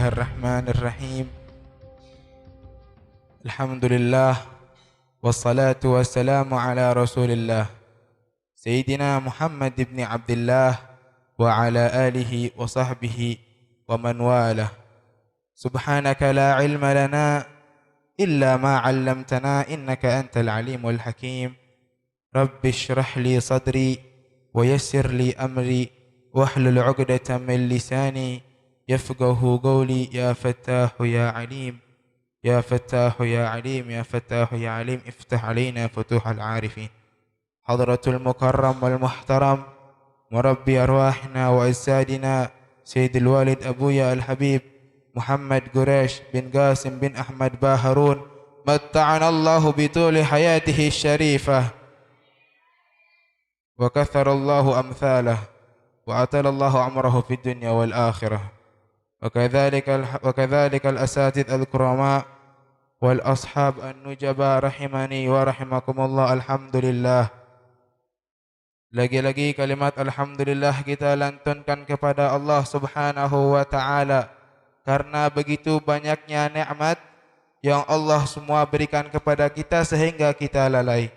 Bismillahirrahmanirrahim. Alhamdulillah wassalatu wassalamu ala Rasulillah Sayyidina Muhammad ibn Abdullah wa ala alihi wa sahbihi wa man walah. Subhanaka la ilma lana illa ma 'allamtana innaka antal alimul hakim. Rabbi shrah li sadri wa yassir li amri wahlul 'uqdatam min lisani yafqahu qawli. Ya Fattahu ya Alim, ya Fattahu ya Alim, ya Fattahu ya Alim, iftah alaina futuhal arifin. Hadratul mukarram wal muhtaram murabbi arwahina wa ajsadina Sayyidul Walid Abuya Al-Habib Muhammad Quraish bin Qasim bin Ahmad Baharun, matta'ana Allahu bituli hayatihi syarifah wa kathara Allahu amthalah wa atala Allahu amrahu fid dunya wal akhirah. وكذلك الأساتذة الكرماء والأصحاب النجباء rahimani wa rahimakumullah. Alhamdulillah. Lagi-lagi kalimat alhamdulillah kita lantunkan kepada Allah Subhanahu wa taala karena begitu banyaknya nikmat yang Allah semua berikan kepada kita sehingga kita lalai.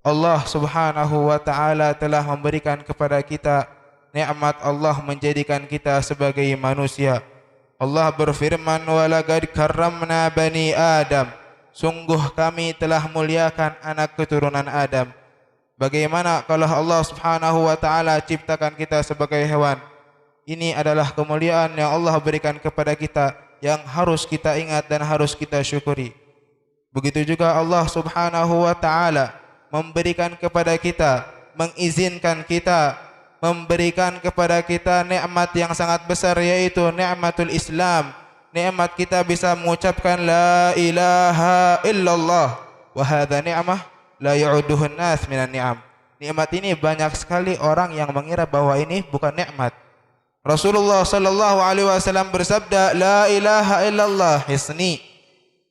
Allah Subhanahu wa taala telah memberikan kepada kita nikmat Allah menjadikan kita sebagai manusia. Allah berfirman, walaqad karramna bani Adam, sungguh kami telah muliakan anak keturunan Adam. Bagaimana kalau Allah Subhanahu wa taala ciptakan kita sebagai hewan? Ini adalah kemuliaan yang Allah berikan kepada kita yang harus kita ingat dan harus kita syukuri. Begitu juga Allah Subhanahu wa taala memberikan kepada kita, mengizinkan kita, memberikan kepada kita nikmat yang sangat besar, yaitu nikmatul Islam. Nikmat kita bisa mengucapkan la ilaha illallah, wa hadza ni'mah la ya'uduhun nas minan ni'am. Nikmat ini banyak sekali orang yang mengira bahwa ini bukan nikmat. Rasulullah sallallahu alaihi wasallam bersabda, la ilaha illallah hisni,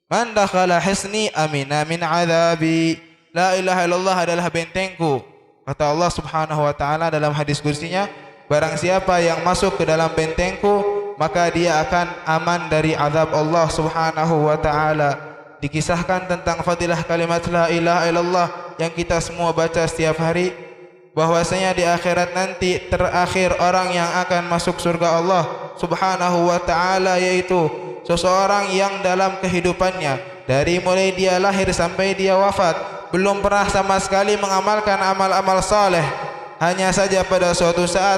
man dakhala hisni amina min adzabi. La ilaha illallah adalah bentengku. Kata Allah Subhanahu wa taala dalam hadis kursinya, barang siapa yang masuk ke dalam bentengku maka dia akan aman dari azab Allah Subhanahu wa taala. Dikisahkan tentang fadilah kalimat la ilaha illallah yang kita semua baca setiap hari, bahwasanya di akhirat nanti terakhir orang yang akan masuk surga Allah Subhanahu wa taala yaitu seseorang yang dalam kehidupannya dari mulai dia lahir sampai dia wafat belum pernah sama sekali mengamalkan amal-amal saleh. Hanya saja pada suatu saat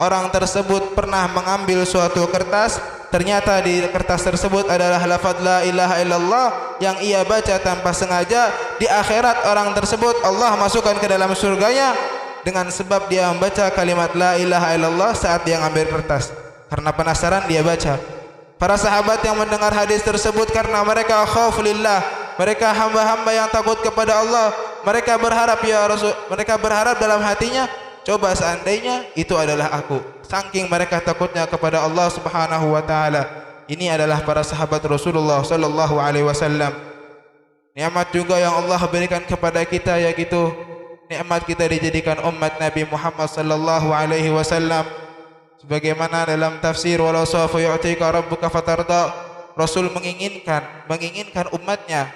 orang tersebut pernah mengambil suatu kertas, ternyata di kertas tersebut adalah lafaz la ilaha illallah yang ia baca tanpa sengaja. Di akhirat orang tersebut Allah masukkan ke dalam surganya dengan sebab dia membaca kalimat la ilaha illallah saat dia ambil kertas. Karena penasaran dia baca. Para sahabat yang mendengar hadis tersebut karena mereka khauf lillah, mereka hamba-hamba yang takut kepada Allah, mereka berharap ya Rasul, mereka berharap dalam hatinya, coba seandainya itu adalah aku. Saking mereka takutnya kepada Allah Subhanahu wa taala. Ini adalah para sahabat Rasulullah sallallahu alaihi wasallam. Nikmat juga yang Allah berikan kepada kita yaitu nikmat kita dijadikan umat Nabi Muhammad sallallahu alaihi wasallam. Sebagaimana dalam tafsir walau sawfa yu'tika rabbuka fatarda, Rasul menginginkan umatnya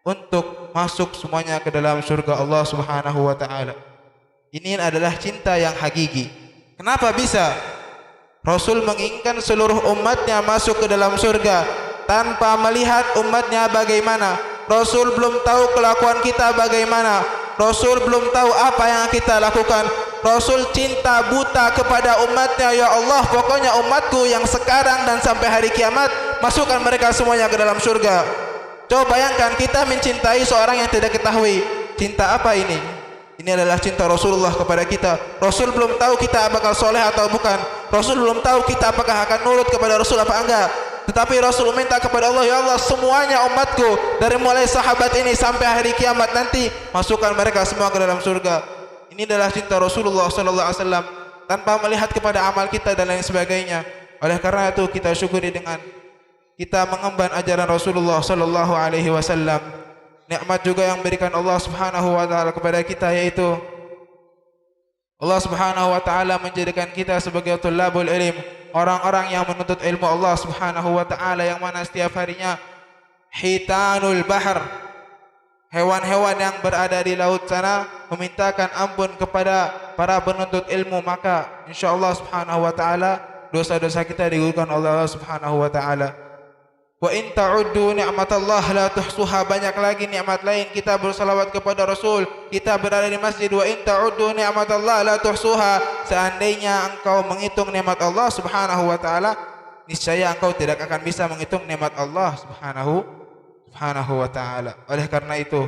untuk masuk semuanya ke dalam surga Allah Subhanahu wa taala. Ini adalah cinta yang hakiki. Kenapa bisa Rasul menginginkan seluruh umatnya masuk ke dalam surga tanpa melihat umatnya bagaimana? Rasul belum tahu kelakuan kita bagaimana. Rasul belum tahu apa yang kita lakukan. Rasul cinta buta kepada umatnya. Ya Allah, pokoknya umatku yang sekarang dan sampai hari kiamat, masukkan mereka semuanya ke dalam surga. Coba bayangkan kita mencintai seorang yang tidak ketahui. Cinta apa ini? Ini adalah cinta Rasulullah kepada kita. Rasul belum tahu kita bakal soleh atau bukan. Rasul belum tahu kita apakah akan nurut kepada Rasul apa enggak. Tetapi Rasul minta kepada Allah, ya Allah, semuanya umatku dari mulai sahabat ini sampai hari kiamat nanti, masukkan mereka semua ke dalam surga. Ini adalah cinta Rasulullah sallallahu alaihi wasallam tanpa melihat kepada amal kita dan lain sebagainya. Oleh karena itu kita syukuri dengan kita mengemban ajaran Rasulullah sallallahu alaihi wasallam. Nikmat juga yang berikan Allah Subhanahu wa taala kepada kita yaitu Allah Subhanahu wa taala menjadikan kita sebagai thulabul ilm, orang-orang yang menuntut ilmu Allah Subhanahu wa taala, yang mana setiap harinya hitanul bahr, hewan-hewan yang berada di laut sana memintakan ampun kepada para penuntut ilmu, maka insyaallah Subhanahu wa taala dosa-dosa kita digugurkan oleh Allah Subhanahu wa taala. Wa in ta'uddu ni'matallah la tuhsuha, banyak lagi nikmat lain. Kita bersalawat kepada Rasul, kita berada di masjid. Wa in ta'uddu ni'matallah la tuhsuha, seandainya engkau menghitung nikmat Allah Subhanahu wa taala, niscaya engkau tidak akan bisa menghitung nikmat Allah Subhanahu wa taala. Oleh karena itu,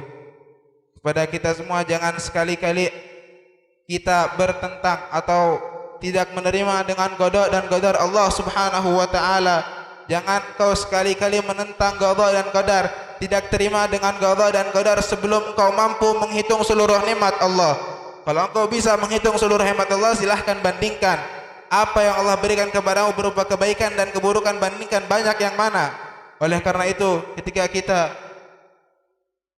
kepada kita semua jangan sekali-kali kita bertentang atau tidak menerima dengan qada dan qadar Allah Subhanahu wa taala. Jangan kau sekali-kali menentang qada dan qadar, tidak terima dengan qada dan qadar sebelum kau mampu menghitung seluruh nikmat Allah. Kalau engkau bisa menghitung seluruh nikmat Allah, silahkan bandingkan apa yang Allah berikan kepadamu berupa kebaikan dan keburukan, bandingkan banyak yang mana. Oleh karena itu, ketika kita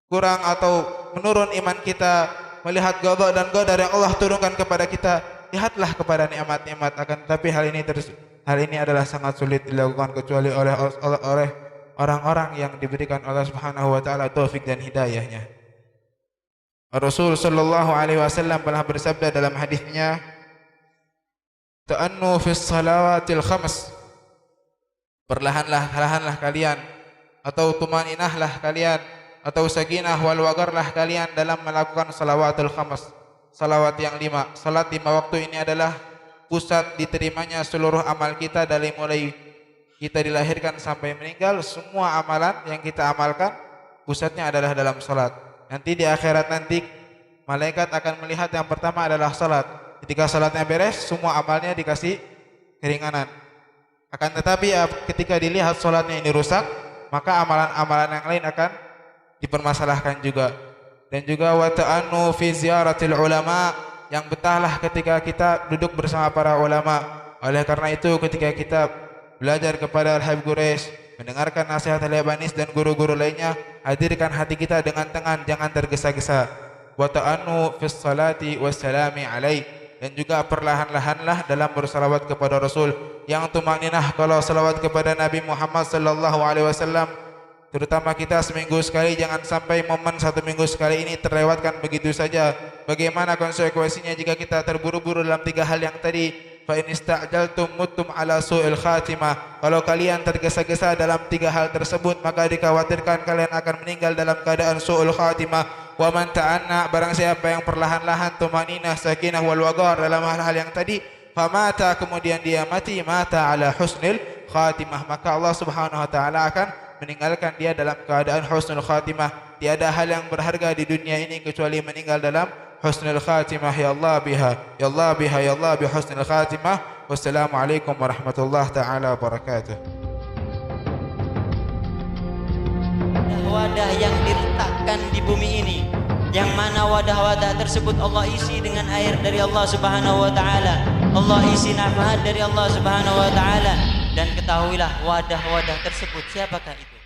kurang atau menurun iman kita melihat qada dan qadar yang Allah turunkan kepada kita, lihatlah kepada nikmat-nikmat. Akan tetapi hal ini adalah sangat sulit dilakukan kecuali oleh orang-orang yang diberikan Allah Subhanahu wa taala taufik dan hidayahnya. Rasul sallallahu alaihi wasallam pernah bersabda dalam hadisnya, "Ta'annu fis salawatil khams." Perlahanlah kalian, atau tumaninahlah kalian, atau sakinah wal wagarlah kalian dalam melakukan salawatul khams, salawat yang 5. Salat 5 waktu ini adalah pusat diterimanya seluruh amal kita, dari mulai kita dilahirkan sampai meninggal. Semua amalan yang kita amalkan pusatnya adalah dalam salat. Nanti di akhirat nanti malaikat akan melihat yang pertama adalah salat. Ketika salatnya beres, semua amalnya dikasih keringanan. Akan tetapi ketika dilihat salatnya ini rusak, maka amalan-amalan yang lain akan dipermasalahkan juga. Dan juga wa ta'annu fi ziyaratil ulama, yang betahlah ketika kita duduk bersama para ulama. Oleh karena itu, ketika kita belajar kepada Al-Habib Quraisy, mendengarkan nasihat Al-Yabanis dan guru-guru lainnya, hadirkan hati kita dengan tenang, jangan tergesa-gesa. Wa ta'annu fis salati wassalami alaih, dan juga perlahan-lahanlah dalam bersalawat kepada Rasul. Yang tumaninah kalau salawat kepada Nabi Muhammad sallallahu alaihi wasallam, terutama kita seminggu sekali, jangan sampai momen 1 minggu sekali ini terlewatkan begitu saja. Bagaimana konsekuensinya jika kita terburu-buru dalam 3 hal yang tadi? Fa in ista'jaltum muttum ala su'il khatimah. Kalau kalian tergesa-gesa dalam 3 hal tersebut, maka dikhawatirkan kalian akan meninggal dalam keadaan su'ul khatimah. Wa man ta'anna, barang siapa yang perlahan-lahan tumaninah, sakinah wal wagar dalam hal-hal yang tadi, famata, kemudian dia mati, mata ala husnil khatimah, maka Allah Subhanahu wa taala akan meninggalkan dia dalam keadaan husnul khatimah. Tiada hal yang berharga di dunia ini kecuali meninggal dalam husnul khatimah. Ya Allah biha, ya Allah biha, ya Allah bi husnul khatimah. Wassalamualaikum warahmatullahi taala wabarakatuh. Wadah yang diletakkan di bumi ini, yang mana wadah-wadah tersebut Allah isi dengan air dari Allah Subhanahu wa taala, Allah isi nafas dari Allah Subhanahu wa taala. Dan ketahuilah wadah-wadah tersebut siapakah itu?